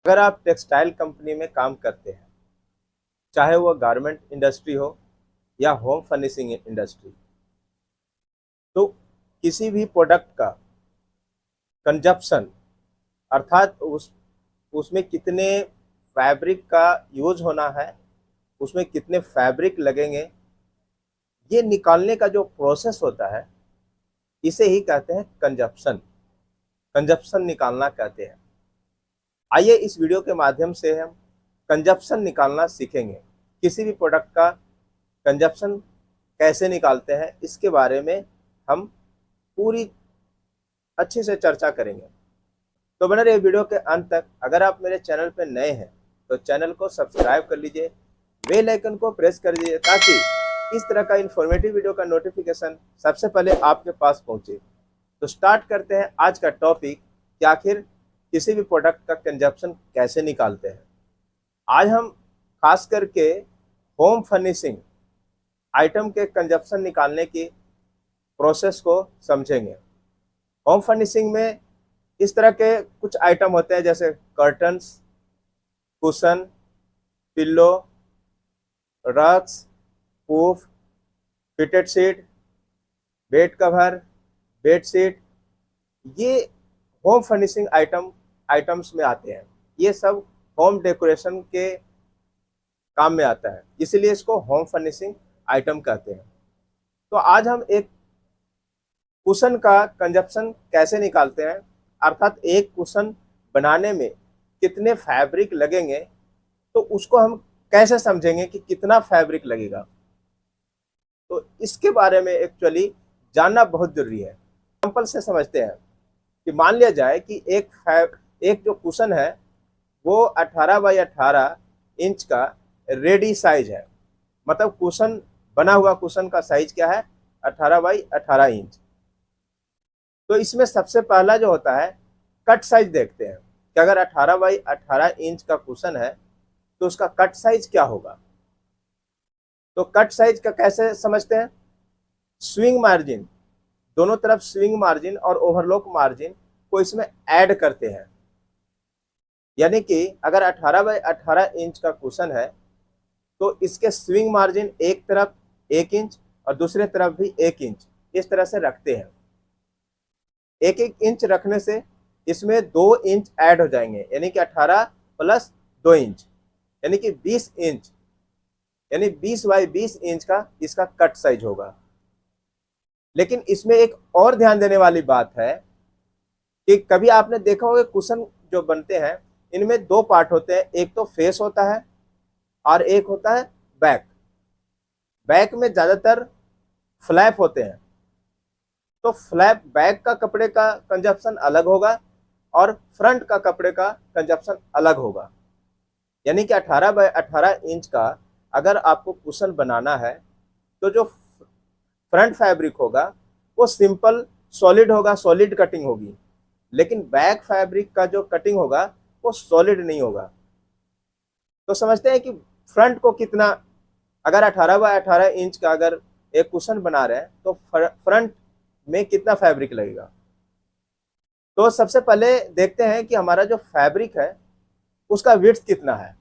अगर आप textile company में काम करते हैं, चाहे वह गारमेंट इंडस्ट्री हो या होम फर्निशिंग इंडस्ट्री, तो किसी भी प्रोडक्ट का कंजप्शन अर्थात उसमें कितने फैब्रिक का यूज होना है, उसमें कितने फैब्रिक लगेंगे, ये निकालने का जो प्रोसेस होता है इसे ही कहते हैं कंजप्शन। कंजप्शन निकालना कहते हैं। आइए इस वीडियो के माध्यम से हम कंजप्शन निकालना सीखेंगे। किसी भी प्रोडक्ट का कंजप्शन कैसे निकालते हैं इसके बारे में हम पूरी अच्छे से चर्चा करेंगे। तो बने रहिए वीडियो के अंत तक। अगर आप मेरे चैनल पर नए हैं तो चैनल को सब्सक्राइब कर लीजिए, बेल आइकन को प्रेस कर दीजिए ताकि इस तरह का इन्फॉर्मेटिव वीडियो का नोटिफिकेशन सबसे पहले आपके पास पहुंचे। तो स्टार्ट करते हैं आज का टॉपिक कि आखिर किसी भी प्रोडक्ट का कंजप्शन कैसे निकालते हैं। आज हम खास करके होम फर्निशिंग आइटम के कंजप्शन निकालने की प्रोसेस को समझेंगे। होम फर्निशिंग में इस तरह के कुछ आइटम होते हैं जैसे curtains, cushion, pillow, rugs, pouf, fitted sheet, bed cover, bed sheet, ये होम फर्निशिंग आइटम्स में आते हैं। ये सब होम डेकोरेशन के काम में आता है, इसीलिए इसको होम फर्निशिंग आइटम कहते हैं। तो आज हम एक कुशन का कंजप्शन कैसे निकालते हैं, अर्थात एक कुशन बनाने में कितने फैब्रिक लगेंगे, तो उसको हम कैसे समझेंगे कि कितना फैब्रिक लगेगा। तो इसके बारे में एक्चुअली जानना बहुत जरूरी है। एग्जाम्पल से समझते हैं कि मान लिया जाए कि एक जो कुशन है वो 18 बाई 18 इंच का रेडी साइज है। मतलब कुशन बना हुआ कुशन का साइज क्या है, 18 बाई 18 इंच। तो इसमें सबसे पहला जो होता है कट साइज देखते हैं कि अगर 18 बाई 18 इंच का कुशन है तो उसका कट साइज क्या होगा। तो कट साइज का कैसे समझते हैं, स्विंग मार्जिन, दोनों तरफ स्विंग मार्जिन और ओवरलॉक मार्जिन को इसमें ऐड करते हैं। यानी कि अगर 18 बाई 18 इंच का कुशन है तो इसके स्विंग मार्जिन एक तरफ 1 इंच और दूसरे तरफ भी 1 इंच इस तरह से रखते हैं। 1-1 इंच रखने से इसमें 2 इंच ऐड हो जाएंगे, यानी कि 18 प्लस 2 इंच यानी कि 20 इंच, यानी 20 बाई 20 इंच का इसका कट साइज होगा। लेकिन इसमें एक और ध्यान देने वाली बात है कि कभी आपने देखा होगा कुशन जो बनते हैं इनमें 2 पार्ट होते हैं, एक तो फेस होता है और एक होता है बैक। बैक में ज्यादातर फ्लैप होते हैं, तो फ्लैप बैक का कपड़े का कंजप्शन अलग होगा और फ्रंट का कपड़े का कंजप्शन अलग होगा। यानी कि 18 बाई 18 इंच का अगर आपको कुशन बनाना है तो जो फ्रंट फैब्रिक होगा वो सिंपल सॉलिड होगा, सॉलिड कटिंग होगी। लेकिन बैक फैब्रिक का जो कटिंग होगा वो सॉलिड नहीं होगा। तो समझते हैं कि फ्रंट को कितना, अगर 18 बाय 18 इंच का अगर एक कुशन बना रहे हैं तो फ्रंट में कितना फैब्रिक लगेगा। तो सबसे पहले देखते हैं कि हमारा जो फैब्रिक है उसका विड्थ कितना है।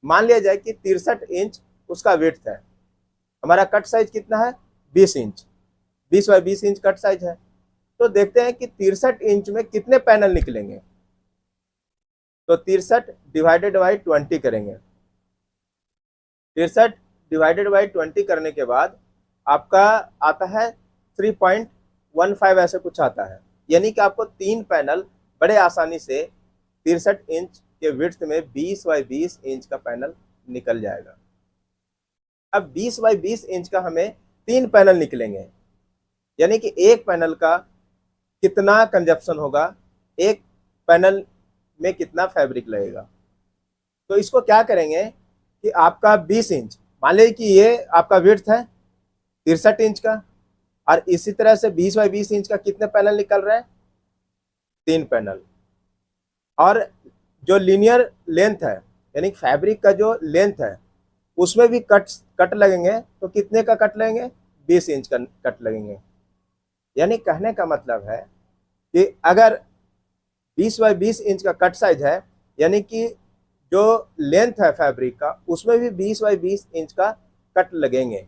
मान लिया जाए कि 63 इंच उसका विड्थ है। हमारा कट साइज कितना है, 20 inch, 20 by 20 inch cut size है। तो देखते हैं कि 63 इंच में कितने पैनल निकलेंगे। तो 63 डिवाइडेड बाई 20 करेंगे। 63 डिवाइडेड बाई 20 करने के बाद आपका आता है 3.15 ऐसे कुछ आता है। यानी कि आपको 3 पैनल बड़े आसानी से 63 इंच के विड्थ में 20 बाई 20 इंच का पैनल निकल जाएगा। अब 20 बाई 20 इंच का हमें 3 पैनल निकलेंगे, यानी कि एक पैनल का कितना कंजप्शन होगा, एक पैनल में कितना फैब्रिक लगेगा। तो इसको क्या करेंगे कि आपका 20 इंच, मान लीजिए कि ये आपका विड्थ है 63 इंच का, और इसी तरह से 20 बाई 20 इंच का कितने पैनल निकल रहे हैं, 3 पैनल। और जो लीनियर लेंथ है यानी फैब्रिक का जो लेंथ है उसमें भी कट लगेंगे। तो कितने का कट लगेंगे, 20 इंच का कट लगेंगे। यानी कहने का मतलब है कि अगर 20 बाई 20 इंच का कट साइज है यानी कि जो लेंथ है फैब्रिक का उसमें भी 20 बाई 20 इंच का कट लगेंगे।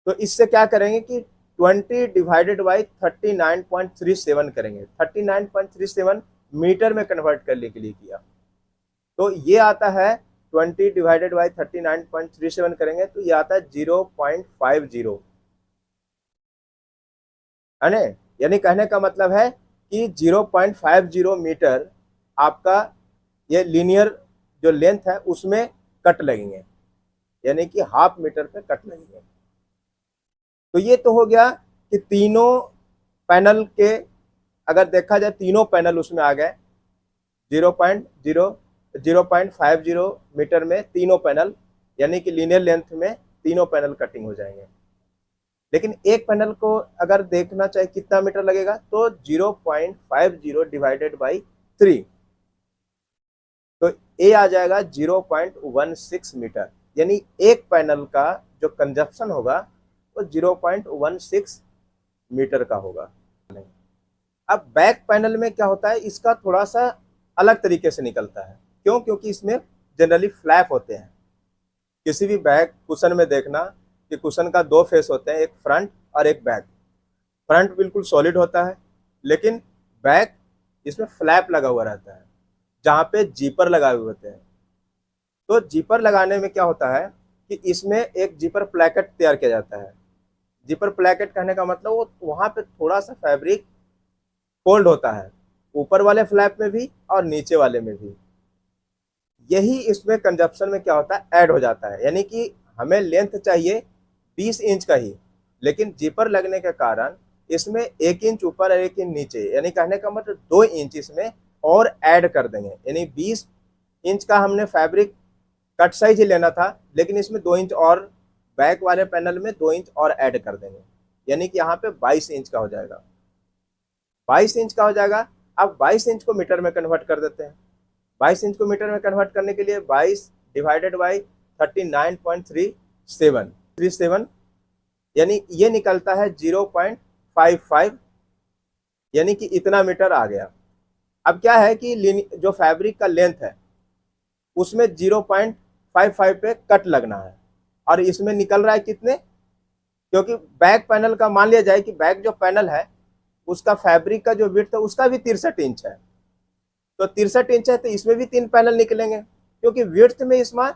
तो इससे क्या करेंगे कि 20 डिवाइडेड बाई 39.37 करेंगे। 39.37 मीटर में कन्वर्ट करने के लिए किया, तो ये आता है 20 डिवाइडेड बाई 39.37 करेंगे तो ये आता है 0.50, है ना। यानी कहने का मतलब है कि 0.50 मीटर आपका ये लीनियर जो लेंथ है उसमें कट लगेंगे, यानी कि हाफ मीटर पे कट लगेंगे। तो ये तो हो गया कि तीनों पैनल के, अगर देखा जाए तीनों पैनल उसमें आ गए 0.50 मीटर में तीनों पैनल, यानी कि लीनियर लेंथ में तीनों पैनल कटिंग हो जाएंगे। लेकिन एक पैनल को अगर देखना चाहे कितना मीटर लगेगा तो 0.50 डिवाइडेड बाई 3, तो ए आ जाएगा 0.16 मीटर, यानी एक पैनल का जो कंजप्शन होगा वो 0.16 मीटर का होगा। अब बैक पैनल में क्या होता है, इसका थोड़ा सा अलग तरीके से निकलता है। क्यों? क्योंकि इसमें जनरली फ्लैप होते हैं। किसी भी बैक कुशन में देखना कि कुशन का दो फेस होते हैं, एक फ्रंट और एक बैक। फ्रंट बिल्कुल सॉलिड होता है, लेकिन बैक इसमें फ्लैप लगा हुआ रहता है जहाँ पे जीपर लगाए हुए होते हैं। तो जीपर लगाने में क्या होता है कि इसमें एक जीपर प्लैकेट तैयार किया जाता है। जीपर प्लैकेट कहने का मतलब वो वहाँ पे थोड़ा सा फैब्रिक फोल्ड होता है, ऊपर वाले फ्लैप में भी और नीचे वाले में भी। यही इसमें कंजप्शन में क्या होता है, ऐड हो जाता है। यानी कि हमें लेंथ चाहिए 20 इंच का ही, लेकिन जीपर लगने के कारण इसमें 1 इंच ऊपर और 1 इंच नीचे, यानी कहने का मतलब 2 इंच इसमें और ऐड कर देंगे। यानी 20 इंच का हमने फैब्रिक कट साइज ही लेना था, लेकिन इसमें 2 इंच और बैक वाले पैनल में 2 इंच और ऐड कर देंगे, यानी कि यहाँ पे 22 इंच का हो जाएगा। 22 इंच का हो जाएगा। अब 22 इंच को मीटर में कन्वर्ट कर देते हैं। 22 इंच को मीटर में कन्वर्ट करने के लिए 22 डिवाइडेड बाई 39.37, यानी ये निकलता है 0.55, यानी कि इतना मीटर आ गया। अब क्या है कि जो फैब्रिक का लेंथ है उसमें 0.55 पे कट लगना है, और इसमें निकल रहा है कितने, क्योंकि बैक पैनल का मान लिया जाए कि बैक जो पैनल है उसका फैब्रिक का जो विड्थ है उसका भी 63 इंच है, तो 63 इंच है तो इसमें भी 3 पैनल निकलेंगे, क्योंकि विड्थ में इसमें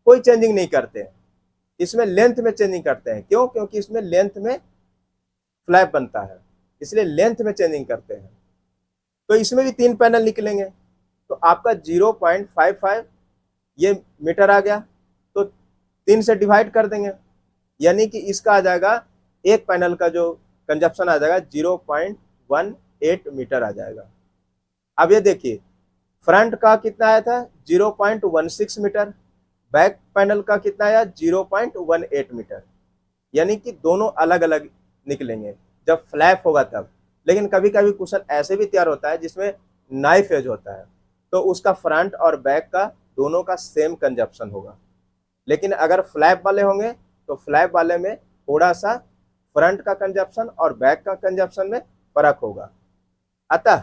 कोई चेंजिंग नहीं करते हैं, इसमें लेंथ में चेंजिंग करते हैं। क्यों? क्योंकि इसमें लेंथ में फ्लैप बनता है, इसलिए लेंथ में चेंजिंग करते हैं। तो इसमें भी 3 पैनल निकलेंगे, तो आपका 0.55 ये मीटर आ गया, तो 3 से डिवाइड कर देंगे, यानी कि इसका आ जाएगा एक पैनल का जो कंजप्शन आ जाएगा 0.18 मीटर आ जाएगा। अब ये देखिए फ्रंट का कितना आया था 0.16 मीटर, बैक पैनल का कितना आया 0.18 मीटर, यानी कि दोनों अलग अलग निकलेंगे जब फ्लैप होगा तब। लेकिन कभी कभी कुशन ऐसे भी तैयार होता है जिसमें नाइफ एज होता है, तो उसका फ्रंट और बैक का दोनों का सेम कंजप्शन होगा। लेकिन अगर फ्लैप वाले होंगे तो फ्लैप वाले में थोड़ा सा फ्रंट का कंजप्शन और बैक का कंजप्शन में फर्क होगा। अतः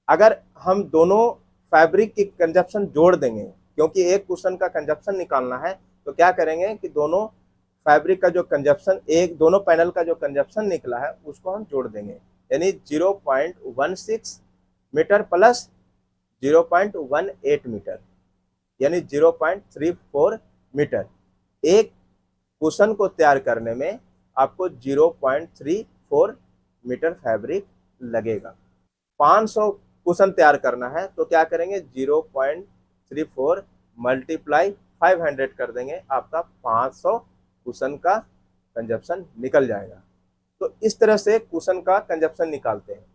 अगर हम दोनों फैब्रिक की कंजप्शन जोड़ देंगे, क्योंकि एक कुशन का कंजप्शन निकालना है, तो क्या करेंगे कि दोनों फैब्रिक का जो कंजप्शन, एक दोनों पैनल का जो कंजप्शन निकला है उसको हम जोड़ देंगे, यानी 0.16 मीटर प्लस 0.18 मीटर, यानी 0.34 मीटर। एक कुशन को तैयार करने में आपको 0.34 मीटर फैब्रिक लगेगा। 500 कुशन तैयार करना है तो क्या करेंगे 0.34 मल्टीप्लाई 500 कर देंगे, आपका 500 कुशन का कंजप्शन निकल जाएगा। तो इस तरह से कुशन का कंजप्शन निकालते हैं।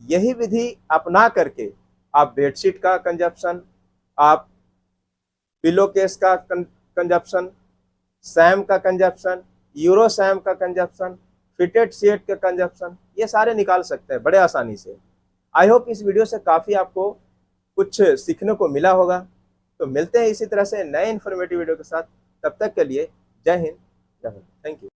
यही विधि अपना करके आप बेडशीट का कंजप्शन, आप पिलो केस का कंजप्शन, सैम का कंजप्शन, यूरो सैम का कंजप्शन, फिटेड शीट का कंजप्शन, ये सारे निकाल सकते हैं बड़े आसानी से। आई होप इस वीडियो से काफ़ी आपको कुछ सीखने को मिला होगा। तो मिलते हैं इसी तरह से नए इन्फॉर्मेटिव वीडियो के साथ, तब तक के लिए जय हिंद, जय हिंद, थैंक यू।